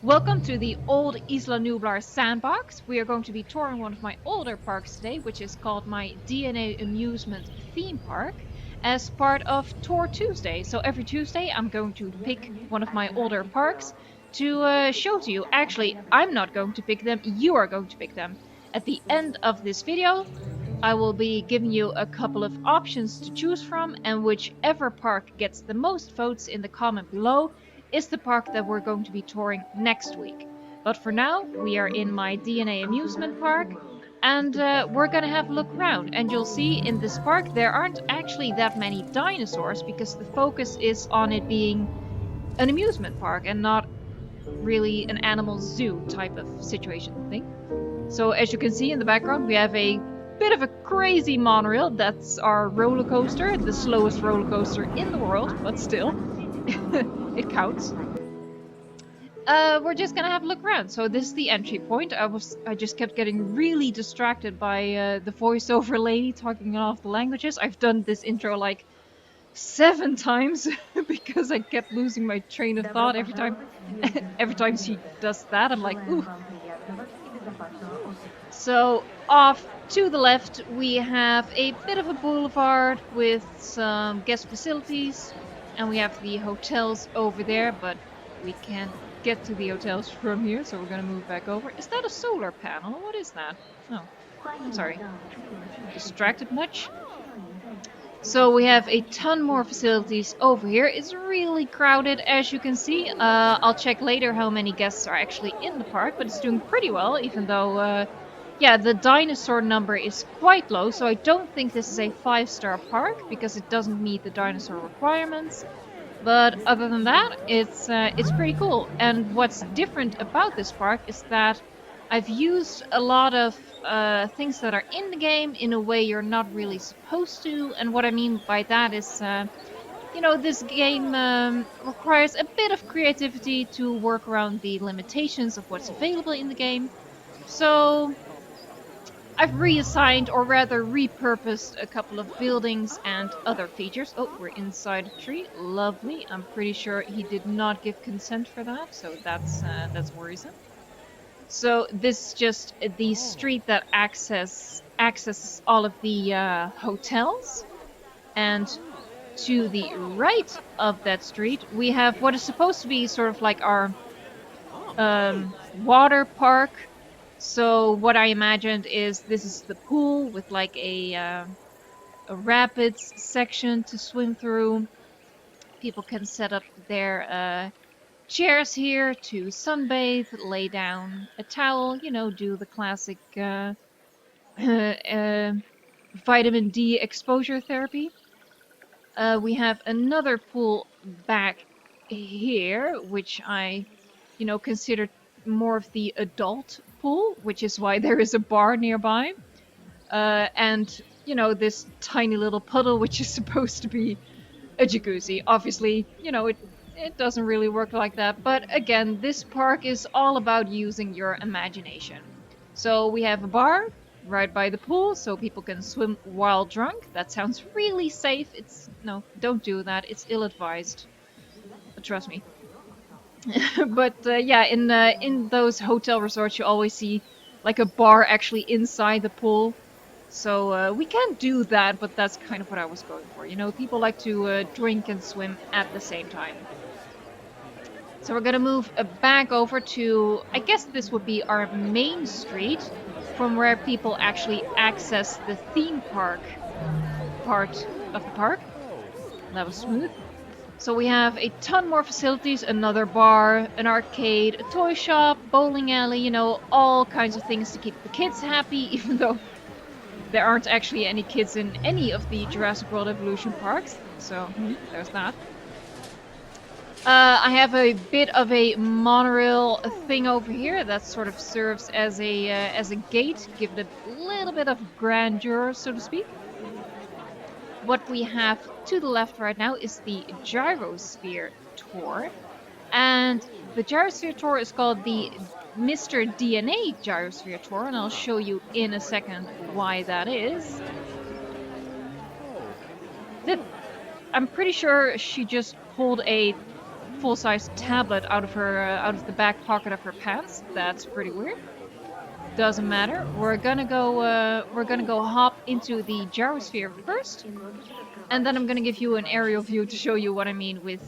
Welcome to the old Isla Nublar sandbox. We are going to be touring one of my older parks today, which is called my DNAmusement theme park, as part of Tour Tuesday. So every Tuesday I'm going to pick one of my older parks to show to you. Actually, I'm not going to pick them, you are going to pick them. At the end of this video, I will be giving you a couple of options to choose from, and whichever park gets the most votes in the comment below is the park that we're going to be touring next week. But for now, we are in my DNAmusement park, and we're gonna have a look around. And you'll see in this park there aren't actually that many dinosaurs because the focus is on it being an amusement park and not really an animal zoo type of situation thing. So as you can see in the background, we have a bit of a crazy monorail. That's our roller coaster, the slowest roller coaster in the world, but still, it counts. We're just gonna have a look around. So this is the entry point. I just kept getting really distracted by the voiceover lady talking in all of the languages. I've done this intro like 7 times because I kept losing my train of thought every time. Every time she does that, I'm like, ooh. So off to the left, we have a bit of a boulevard with some guest facilities, and we have the hotels over there, but we can't get to the hotels from here, so we're gonna move back over. Is that a solar panel? What is that? Oh, I'm sorry. Distracted much? So we have a ton more facilities over here. It's really crowded, as you can see. I'll check later how many guests are actually in the park, but it's doing pretty well, even though, yeah, the dinosaur number is quite low. So I don't think this is a 5-star park because it doesn't meet the dinosaur requirements. But other than that, it's pretty cool. And what's different about this park is that I've used a lot of things that are in the game in a way you're not really supposed to. And what I mean by that is, you know, this game requires a bit of creativity to work around the limitations of what's available in the game. So I've reassigned, or rather repurposed, a couple of buildings and other features. Oh, we're inside a tree. Lovely. I'm pretty sure he did not give consent for that, so that's worrisome. So this is just the street that accesses all of the hotels, and to the right of that street we have what is supposed to be sort of like our water park. So what I imagined is this is the pool with like a rapids section to swim through. People can set up their chairs here to sunbathe, lay down a towel, you know, do the classic vitamin D exposure therapy. We have another pool back here, which I, you know, consider more of the adult pool, which is why there is a bar nearby. And, you know, this tiny little puddle, which is supposed to be a jacuzzi. Obviously, you know, it doesn't really work like that. But again, this park is all about using your imagination. So we have a bar right by the pool, so people can swim while drunk. That sounds really safe. No, don't do that. It's ill-advised. Trust me. But yeah, in those hotel resorts, you always see like a bar actually inside the pool. So we can't do that, but that's kind of what I was going for. You know, people like to drink and swim at the same time. So we're gonna move back over to, I guess this would be our main street, from where people actually access the theme park part of the park. That was smooth. So we have a ton more facilities, another bar, an arcade, a toy shop, bowling alley, you know, all kinds of things to keep the kids happy, even though there aren't actually any kids in any of the Jurassic World Evolution parks. So there's that. I have a bit of a monorail thing over here that sort of serves as a gate, give it a little bit of grandeur, so to speak. What we have to the left right now is the Gyrosphere tour, and the Gyrosphere tour is called the Mr. DNA Gyrosphere tour, and I'll show you in a second why that is. I'm pretty sure she just pulled a full-size tablet out of the back pocket of her pants. That's pretty weird. Doesn't matter. We're gonna go hop into the gyrosphere first, and then I'm gonna give you an aerial view to show you what I mean with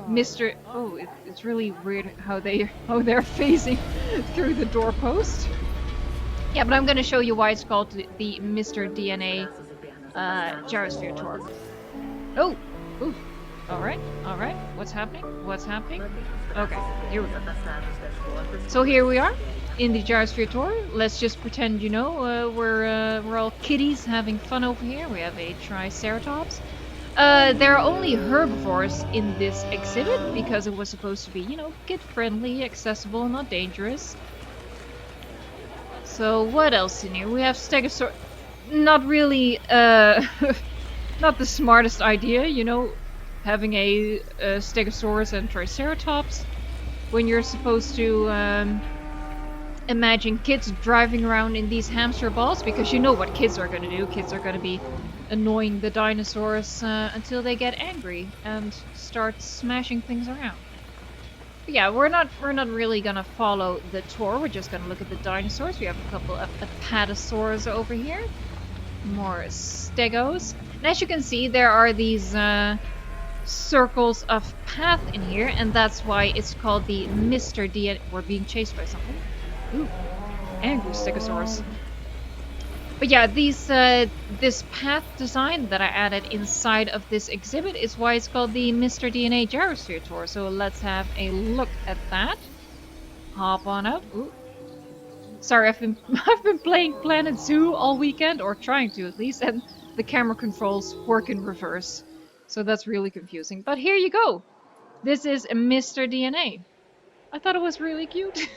Mr. Oh, it's really weird how they're facing through the doorpost. Yeah, but I'm gonna show you why it's called the Mr. DNA gyrosphere tour. Oh, ooh. All right. What's happening? Okay, here we go. So here we are in the gyrosphere tour. Let's just pretend, we're all kitties having fun over here. We have a triceratops. There are only herbivores in this exhibit because it was supposed to be, kid-friendly, accessible, not dangerous. So what else in here? We have stegosaurus. Not really, not the smartest idea, having a stegosaurus and triceratops when you're supposed to imagine kids driving around in these hamster balls, because you know what kids are going to do. Kids are going to be annoying the dinosaurs until they get angry and start smashing things around. But yeah, we're not really gonna follow the tour. We're just gonna look at the dinosaurs. We have a couple of apatosaurs over here, more stegos, and as you can see, there are these circles of path in here, and that's why it's called the Mr. DNA. We're being chased by something. Ooh, angry stegosaurus. But yeah, this path design that I added inside of this exhibit is why it's called the Mr. DNA Gyrosphere Tour. So let's have a look at that. Hop on out. Ooh. Sorry, I've been playing Planet Zoo all weekend, or trying to at least, and the camera controls work in reverse. So that's really confusing. But here you go. This is Mr. DNA. I thought it was really cute.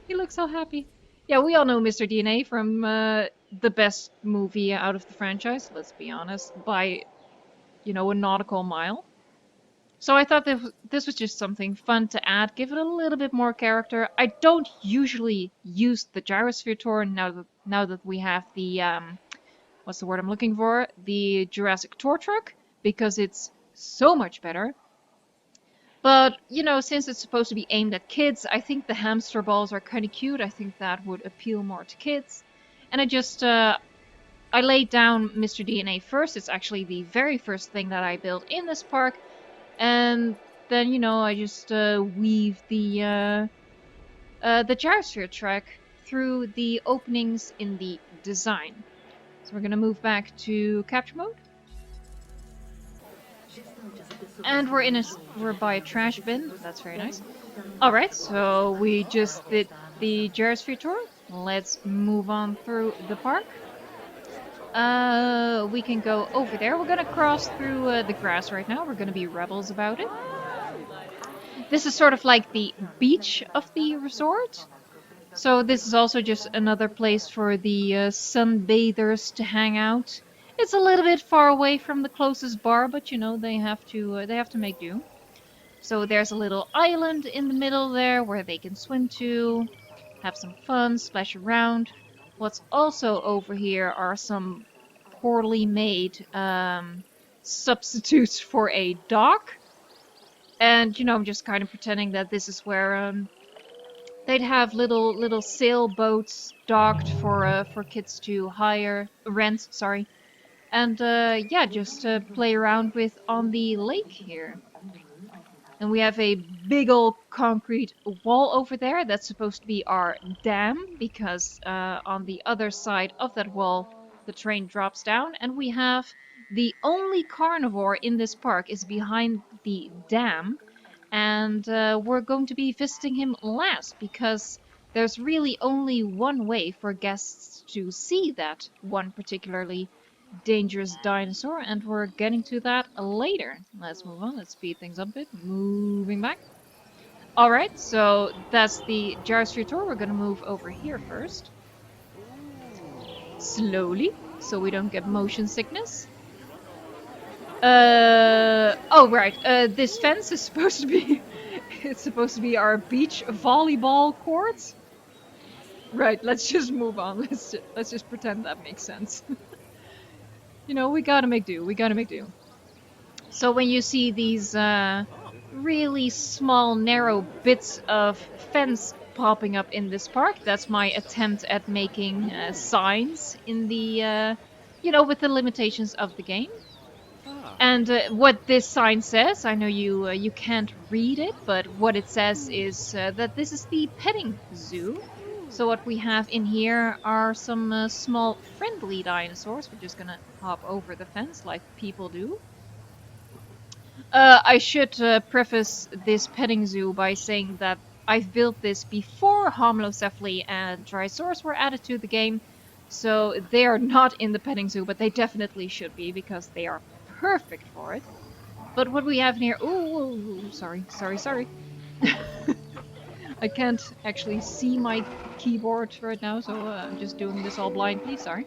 He looks so happy. Yeah, we all know Mr. DNA from the best movie out of the franchise, let's be honest, by, a nautical mile. So I thought this was just something fun to add, give it a little bit more character. I don't usually use the gyrosphere tour now that we have the, what's the word I'm looking for? The Jurassic Tour Truck, because it's so much better. But, since it's supposed to be aimed at kids, I think the hamster balls are kind of cute. I think that would appeal more to kids. And I laid down Mr. DNA first. It's actually the very first thing that I built in this park. And then, I just weave the gyrosphere track through the openings in the design. So we're going to move back to capture mode. And we're by a trash bin. That's very nice. Alright, so we just did the gyrosphere tour. Let's move on through the park. We can go over there. We're gonna cross through the grass right now. We're gonna be rebels about it. This is sort of like the beach of the resort. So this is also just another place for the sunbathers to hang out. It's a little bit far away from the closest bar, but they have to make do. So there's a little island in the middle there where they can swim to, have some fun, splash around. What's also over here are some poorly made substitutes for a dock. And I'm just kind of pretending that this is where they'd have little sailboats docked for kids to rent. Sorry. And yeah, just play around with on the lake here. And we have a big old concrete wall over there. That's supposed to be our dam, because on the other side of that wall, the train drops down. And we have the only carnivore in this park is behind the dam. And we're going to be visiting him last, because there's really only one way for guests to see that one particularly dangerous dinosaur, and we're getting to that later. Let's move on. Let's speed things up a bit. Moving back. Alright, so that's the gyrosphere tour. We're gonna move over here first. Slowly, so we don't get motion sickness. Oh right, this fence is supposed to be it's supposed to be our beach volleyball court. Right, let's just move on. Let's just pretend that makes sense. We gotta make do. So when you see these really small, narrow bits of fence popping up in this park. That's my attempt at making signs in the, with the limitations of the game. And what this sign says, I know you can't read it, but what it says is that this is the petting zoo. So what we have in here are some small friendly dinosaurs. We're just gonna hop over the fence like people do. I should preface this petting zoo by saying that I've built this before Homalocephali and Drysaurs were added to the game, so they are not in the petting zoo, but they definitely should be because they are perfect for it. But what we have in here... Oh, sorry. I can't actually see my keyboard right now, so I'm just doing this all blindly, sorry.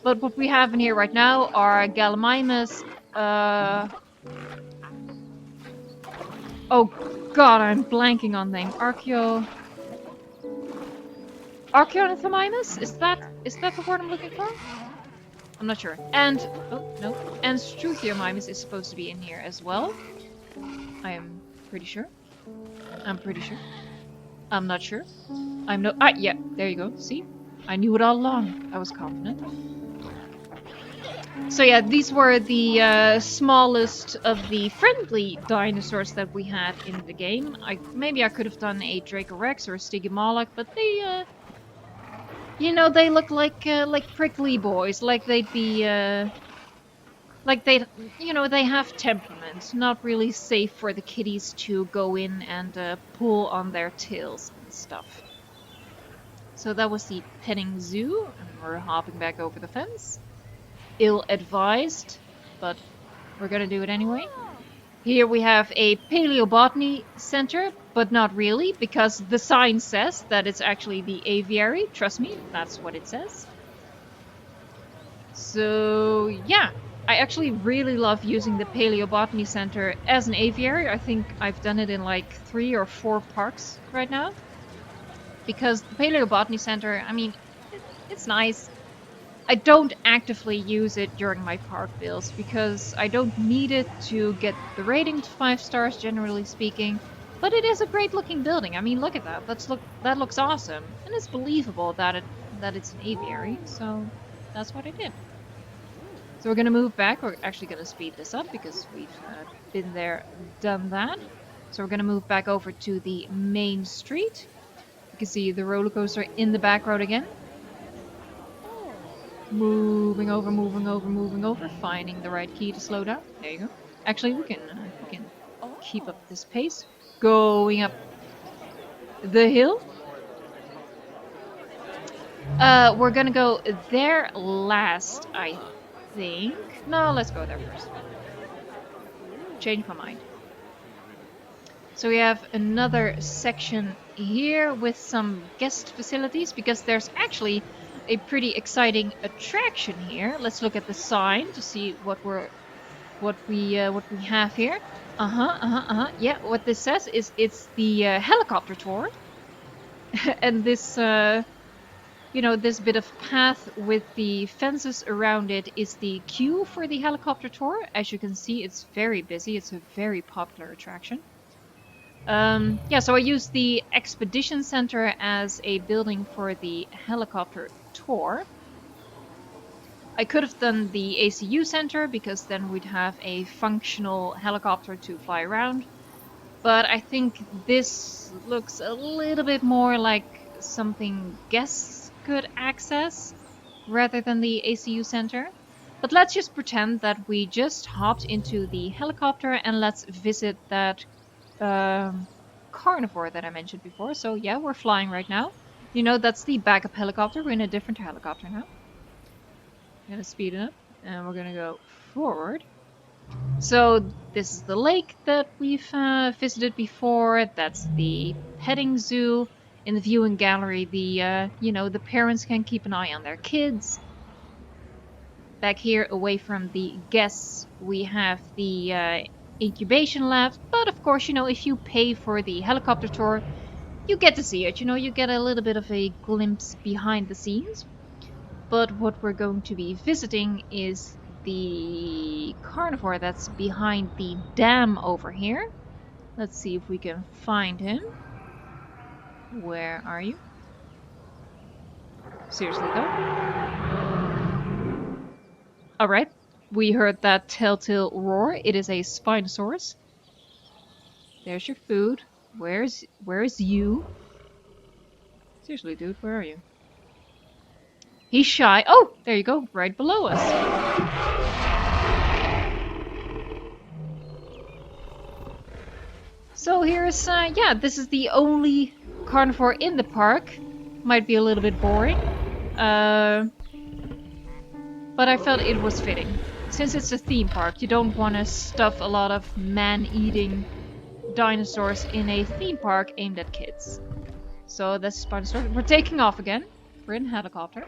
But what we have in here right now are Gallimimus, oh god, I'm blanking on them. Archaeornithomimus? Is that the word I'm looking for? I'm not sure. And oh no. And Struthiomimus is supposed to be in here as well. I am pretty sure. I'm pretty sure. I'm not sure. Yeah, there you go. See? I knew it all along. I was confident. So yeah, these were the smallest of the friendly dinosaurs that we had in the game. Maybe I could have done a Dracorex or a Stygimoloch, but they, they look like prickly boys, like they'd be, they have temperament, not really safe for the kitties to go in and pull on their tails and stuff. So that was the petting zoo, and we're hopping back over the fence. Ill-advised, but we're gonna do it anyway. Here we have a Paleobotany Center, but not really, because the sign says that it's actually the aviary. Trust me, that's what it says. So yeah, I actually really love using the Paleobotany Center as an aviary. I think I've done it in like 3 or 4 parks right now. Because the Paleobotany Center, I mean, it's nice. I don't actively use it during my park builds because I don't need it to get the rating to 5 stars, generally speaking. But it is a great looking building. I mean, look at that. That looks awesome, and it's believable that it's an aviary. So that's what I did. So we're gonna move back. We're actually gonna speed this up because we've been there, done that. So we're gonna move back over to the main street. You can see the roller coaster in the back road again. Moving over, finding the right key to slow down. There you go. Actually, we can keep up this pace. Going up the hill. We're gonna go there last, I think. No, let's go there first. Change my mind. So we have another section here with some guest facilities because there's actually a pretty exciting attraction here. Let's look at the sign to see what we have here. Yeah, what this says is it's the helicopter tour, and this this bit of path with the fences around it is the queue for the helicopter tour. As you can see, it's very busy. It's a very popular attraction. Yeah, so I used the Expedition Center as a building for the helicopter tour. I could have done the ACU Center because then we'd have a functional helicopter to fly around. But I think this looks a little bit more like something guests could access rather than the ACU Center. But let's just pretend that we just hopped into the helicopter and let's visit that carnivore that I mentioned before. So yeah, we're flying right now. That's the backup helicopter. We're in a different helicopter now. I'm gonna speed it up and we're gonna go forward. So this is the lake that we've visited before. That's the petting zoo. In the viewing gallery, the parents can keep an eye on their kids. Back here, away from the guests, we have the incubation lab. But of course, if you pay for the helicopter tour, you get to see it. You get a little bit of a glimpse behind the scenes. But what we're going to be visiting is the carnivore that's behind the dam over here. Let's see if we can find him. Where are you? Seriously though. Alright. We heard that telltale roar. It is a Spinosaurus. There's your food. Where's you? Seriously, dude, where are you? He's shy. Oh, there you go, right below us. So here's, yeah, this is the only carnivore in the park. Might be a little bit boring. But I felt it was fitting. Since it's a theme park, you don't want to stuff a lot of man-eating dinosaurs in a theme park aimed at kids. So that's Spinosaurus. We're taking off again. We're in a helicopter.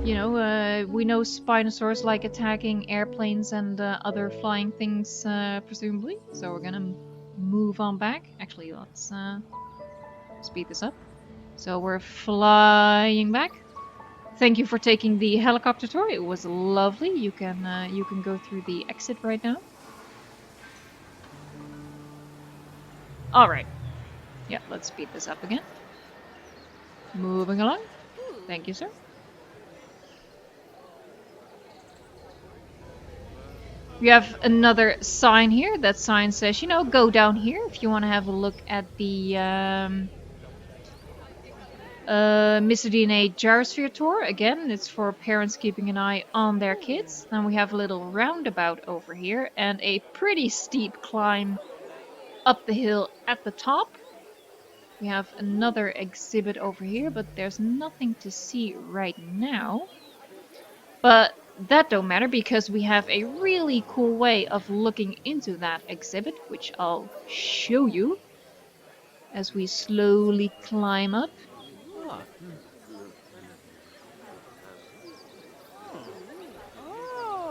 You know, we know Spinosaurs like attacking airplanes and other flying things, presumably. So we're gonna move on back. Actually, let's speed this up. So we're flying back. Thank you for taking the helicopter tour. It was lovely. You can go through the exit right now. All right. Yeah, let's speed this up again. Moving along. Thank you, sir. We have another sign here. That sign says, you know, go down here if you want to have a look at the Mr. DNA gyrosphere tour. Again, it's for parents keeping an eye on their kids. Then we have a little roundabout over here and a pretty steep climb up the hill at the top. We have another exhibit over here, but there's nothing to see right now. But that don't matter because we have a really cool way of looking into that exhibit, which I'll show you as we slowly climb up.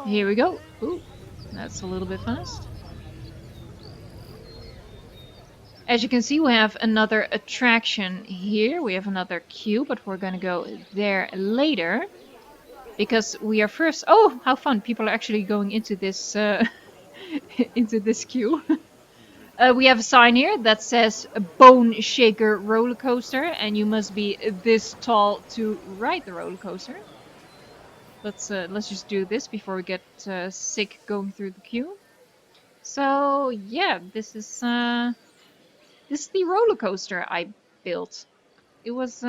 Here we go. Ooh, that's a little bit fast. As you can see, we have another attraction here. We have another queue, but we're gonna go there later. Because we are first... Oh, how fun! People are actually going into this into this queue. We have a sign here that says Bone Shaker Roller Coaster, and you must be this tall to ride the roller coaster. Let's just do this before we get sick going through the queue. So yeah, this is the roller coaster I built. It was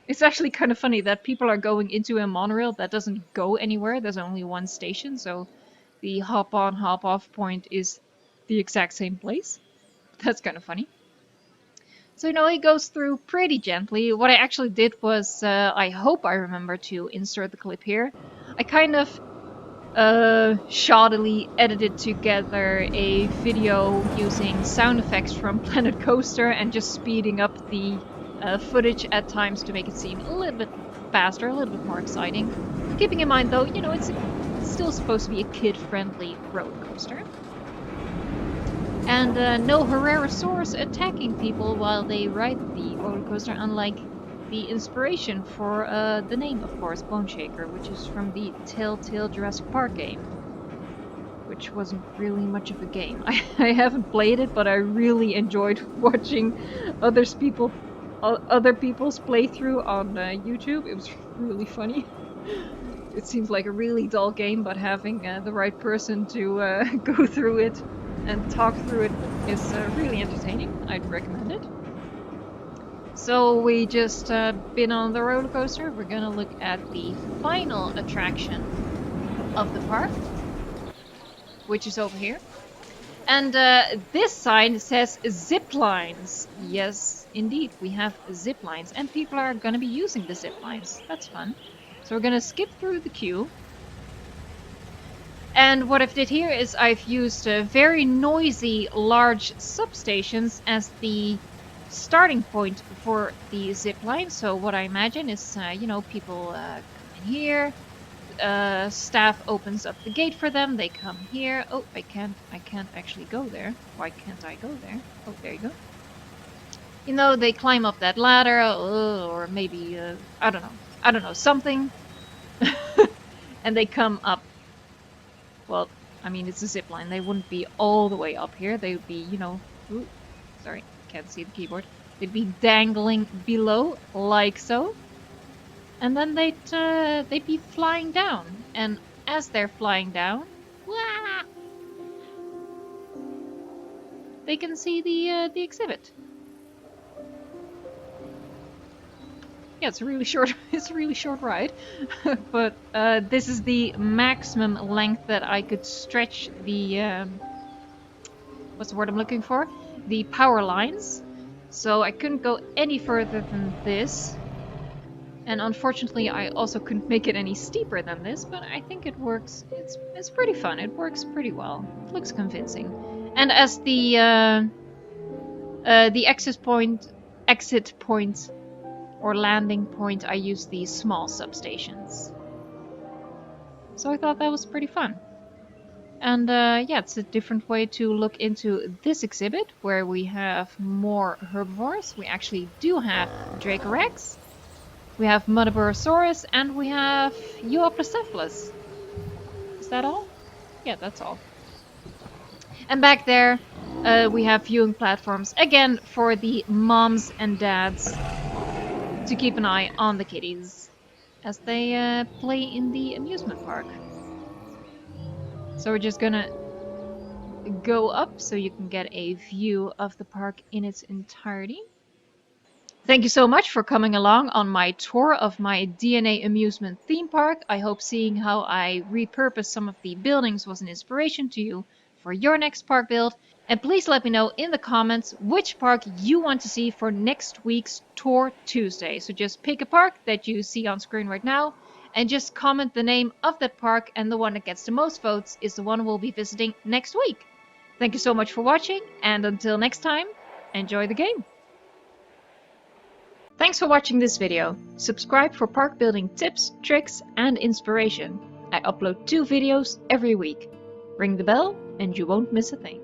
it's actually kind of funny that people are going into a monorail that doesn't go anywhere. There's only one station, so the hop on, hop off point is the exact same place. That's kind of funny. So, you know, it goes through pretty gently. What I actually did was, I hope I remember to insert the clip here. I kind of shoddily edited together a video using sound effects from Planet Coaster and just speeding up the footage at times to make it seem a little bit faster, a little bit more exciting. Keeping in mind though, you know, it's still supposed to be a kid-friendly roller coaster. And no Herrerasaurus attacking people while they ride the roller coaster, unlike the inspiration for the name, of course, Bone Shaker, which is from the Telltale Jurassic Park game. Which wasn't really much of a game. I haven't played it, but I really enjoyed watching other people's playthrough on YouTube. It was really funny. It seems like a really dull game, but having the right person to go through it and talk through it is really entertaining. I'd recommend it. So we just been on the roller coaster. We're gonna look at the final attraction of the park, which is over here. And this sign says ziplines. Yes, indeed, we have ziplines, and people are gonna be using the ziplines. That's fun. So we're gonna skip through the queue. And what I've did here is I've used very noisy large substations as the starting point for the zip line. So what I imagine is, you know, people come in here, staff opens up the gate for them, they come here. Oh, I can't actually go there. Why can't I go there? Oh, there you go. You know, they climb up that ladder, or maybe, I don't know, something. And they come up. Well, I mean, it's a zip line. They wouldn't be all the way up here. They would be, you know, ooh, sorry, can't see the keyboard. They'd be dangling below, like so. And then they'd be flying down. And as they're flying down, wah, they can see the exhibit. Yeah, it's a really short ride, but this is the maximum length that I could stretch the what's the word I'm looking for? The power lines. So I couldn't go any further than this. And unfortunately, I also couldn't make it any steeper than this, but I think it works. It's pretty fun. It works pretty well. It looks convincing. And as the exit point or landing point, I use these small substations. So I thought that was pretty fun. And yeah, it's a different way to look into this exhibit where we have more herbivores. We actually do have Dracorex, we have Muttaburrasaurus, and we have Euoplocephalus. Is that all? Yeah, that's all. And back there, we have viewing platforms, again, for the moms and dads to keep an eye on the kitties as they play in the amusement park. So we're just gonna go up so you can get a view of the park in its entirety. Thank you so much for coming along on my tour of my DNAmusement theme park. I hope seeing how I repurposed some of the buildings was an inspiration to you for your next park build. And please let me know in the comments which park you want to see for next week's Tour Tuesday. So just pick a park that you see on screen right now and just comment the name of that park, and the one that gets the most votes is the one we'll be visiting next week. Thank you so much for watching, and until next time, enjoy the game! Thanks for watching this video. Subscribe for park building tips, tricks, and inspiration. I upload 2 videos every week. Ring the bell and you won't miss a thing.